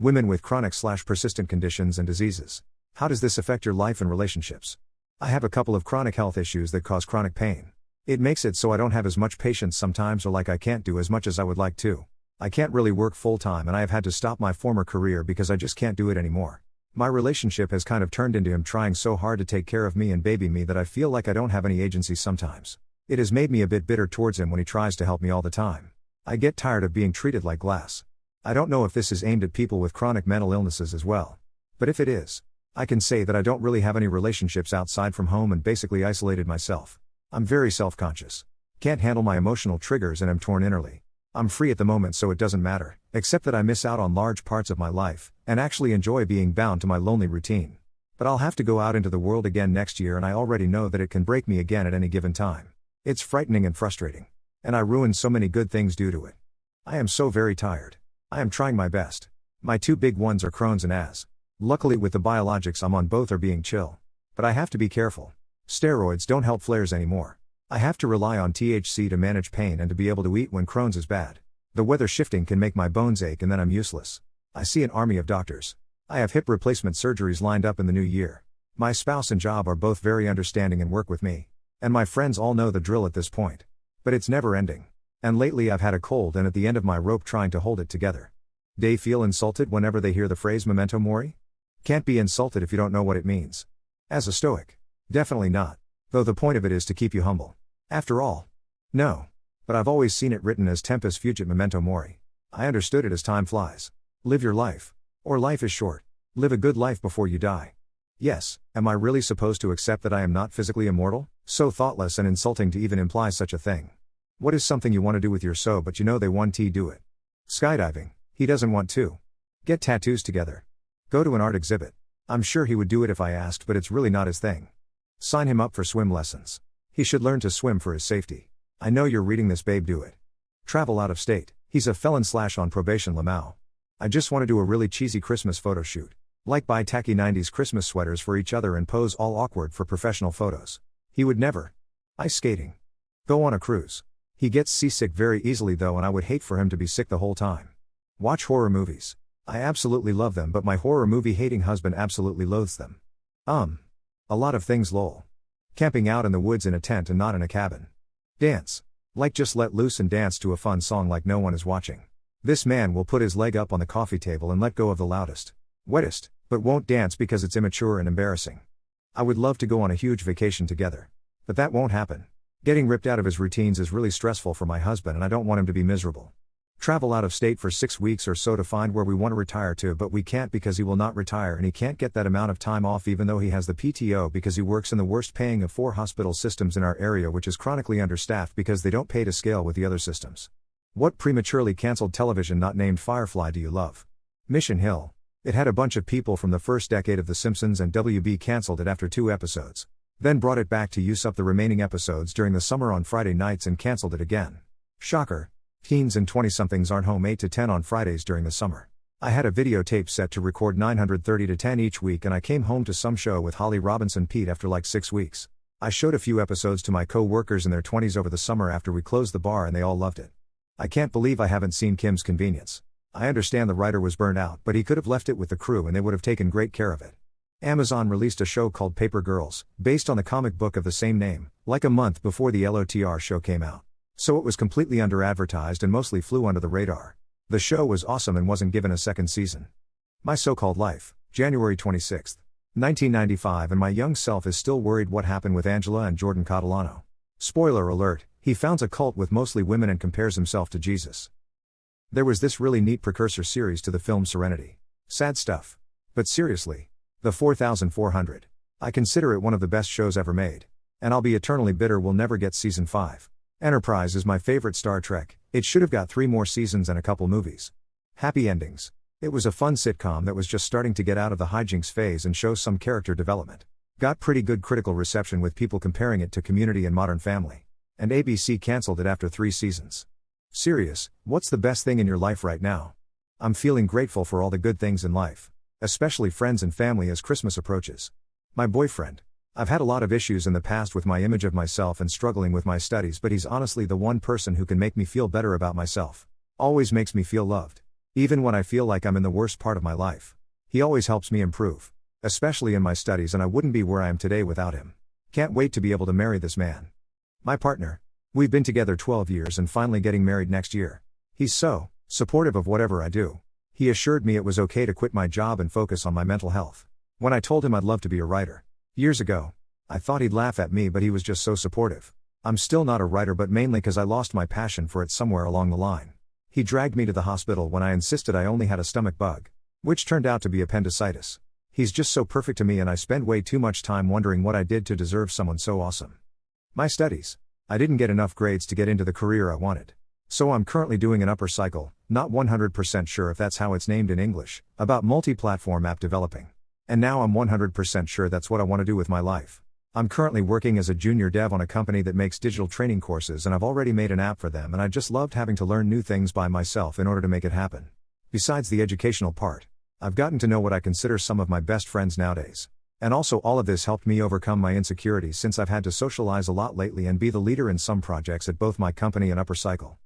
Women with chronic/persistent conditions and diseases. How does this affect your life and relationships? I have a couple of chronic health issues that cause chronic pain. It makes it so I don't have as much patience sometimes, or like I can't do as much as I would like to. I can't really work full time, and I have had to stop my former career because I just can't do it anymore. My relationship has kind of turned into him trying so hard to take care of me and baby me that I feel like I don't have any agency sometimes. It has made me a bit bitter towards him when he tries to help me all the time. I get tired of being treated like glass. I don't know if this is aimed at people with chronic mental illnesses as well. But if it is, I can say that I don't really have any relationships outside from home and basically isolated myself. I'm very self-conscious. Can't handle my emotional triggers and am torn innerly. I'm free at the moment, so it doesn't matter, except that I miss out on large parts of my life, and actually enjoy being bound to my lonely routine. But I'll have to go out into the world again next year, and I already know that it can break me again at any given time. It's frightening and frustrating. And I ruined so many good things due to it. I am so very tired. I am trying my best. My two big ones are Crohn's and AS. Luckily with the biologics I'm on, both are being chill. But I have to be careful. Steroids don't help flares anymore. I have to rely on THC to manage pain and to be able to eat when Crohn's is bad. The weather shifting can make my bones ache and then I'm useless. I see an army of doctors. I have hip replacement surgeries lined up in the new year. My spouse and job are both very understanding and work with me. And my friends all know the drill at this point. But it's never ending. And lately I've had a cold and at the end of my rope trying to hold it together. They feel insulted whenever they hear the phrase memento mori? Can't be insulted if you don't know what it means. As a stoic. Definitely not. Though the point of it is to keep you humble. After all. No. But I've always seen it written as tempus fugit memento mori. I understood it as time flies. Live your life. Or life is short. Live a good life before you die. Yes, am I really supposed to accept that I am not physically immortal? So thoughtless and insulting to even imply such a thing. What is something you want to do with your soul but you know they want to do it? Skydiving. He doesn't want to. Get tattoos together. Go to an art exhibit. I'm sure he would do it if I asked, but it's really not his thing. Sign him up for swim lessons. He should learn to swim for his safety. I know you're reading this, babe, do it. Travel out of state. He's a felon/on probation, Lamau. I just want to do a really cheesy Christmas photo shoot. Like buy tacky 90s Christmas sweaters for each other and pose all awkward for professional photos. He would never. Ice skating. Go on a cruise. He gets seasick very easily though, and I would hate for him to be sick the whole time. Watch horror movies. I absolutely love them, but my horror movie hating husband absolutely loathes them. A lot of things, lol. Camping out in the woods in a tent and not in a cabin. Dance. Like just let loose and dance to a fun song like no one is watching. This man will put his leg up on the coffee table and let go of the loudest, wettest, but won't dance because it's immature and embarrassing. I would love to go on a huge vacation together. But that won't happen. Getting ripped out of his routines is really stressful for my husband and I don't want him to be miserable. Travel out of state for 6 weeks or so to find where we want to retire to, but we can't because he will not retire and he can't get that amount of time off even though he has the PTO because he works in the worst paying of 4 hospital systems in our area, which is chronically understaffed because they don't pay to scale with the other systems. What prematurely cancelled television not named Firefly do you love? Mission Hill. It had a bunch of people from the first decade of The Simpsons and WB cancelled it after 2 episodes. Then brought it back to use up the remaining episodes during the summer on Friday nights and cancelled it again. Shocker. Teens and 20-somethings aren't home 8 to 10 on Fridays during the summer. I had a videotape set to record 930 to 10 each week and I came home to some show with Holly Robinson Pete after like 6 weeks. I showed a few episodes to my co-workers in their 20s over the summer after we closed the bar and they all loved it. I can't believe I haven't seen Kim's Convenience. I understand the writer was burned out, but he could have left it with the crew and they would have taken great care of it. Amazon released a show called Paper Girls, based on the comic book of the same name, like a month before the LOTR show came out. So it was completely under-advertised and mostly flew under the radar. The show was awesome and wasn't given a second season. My So-Called Life, January 26, 1995, and my young self is still worried what happened with Angela and Jordan Catalano. Spoiler alert, he founds a cult with mostly women and compares himself to Jesus. There was this really neat precursor series to the film Serenity. Sad stuff. But seriously. The 4400. I consider it one of the best shows ever made. And I'll be eternally bitter we'll never get season 5. Enterprise is my favorite Star Trek, it should have got 3 more seasons and a couple movies. Happy endings. It was a fun sitcom that was just starting to get out of the hijinks phase and show some character development. Got pretty good critical reception with people comparing it to Community and Modern Family. And ABC cancelled it after 3 seasons. Serious, what's the best thing in your life right now? I'm feeling grateful for all the good things in life. Especially friends and family as Christmas approaches. My boyfriend. I've had a lot of issues in the past with my image of myself and struggling with my studies, but he's honestly the one person who can make me feel better about myself. Always makes me feel loved. Even when I feel like I'm in the worst part of my life. He always helps me improve. Especially in my studies, and I wouldn't be where I am today without him. Can't wait to be able to marry this man. My partner. We've been together 12 years and finally getting married next year. He's so supportive of whatever I do. He assured me it was okay to quit my job and focus on my mental health. When I told him I'd love to be a writer years ago, I thought he'd laugh at me, but he was just so supportive. I'm still not a writer, but mainly because I lost my passion for it somewhere along the line. He dragged me to the hospital when I insisted I only had a stomach bug, which turned out to be appendicitis. He's just so perfect to me, and I spend way too much time wondering what I did to deserve someone so awesome. My studies. I didn't get enough grades to get into the career I wanted. So I'm currently doing an upper cycle, not 100% sure if that's how it's named in English, about multi-platform app developing. And now I'm 100% sure that's what I want to do with my life. I'm currently working as a junior dev on a company that makes digital training courses, and I've already made an app for them, and I just loved having to learn new things by myself in order to make it happen. Besides the educational part, I've gotten to know what I consider some of my best friends nowadays. And also, all of this helped me overcome my insecurities since I've had to socialize a lot lately and be the leader in some projects at both my company and Upper Cycle.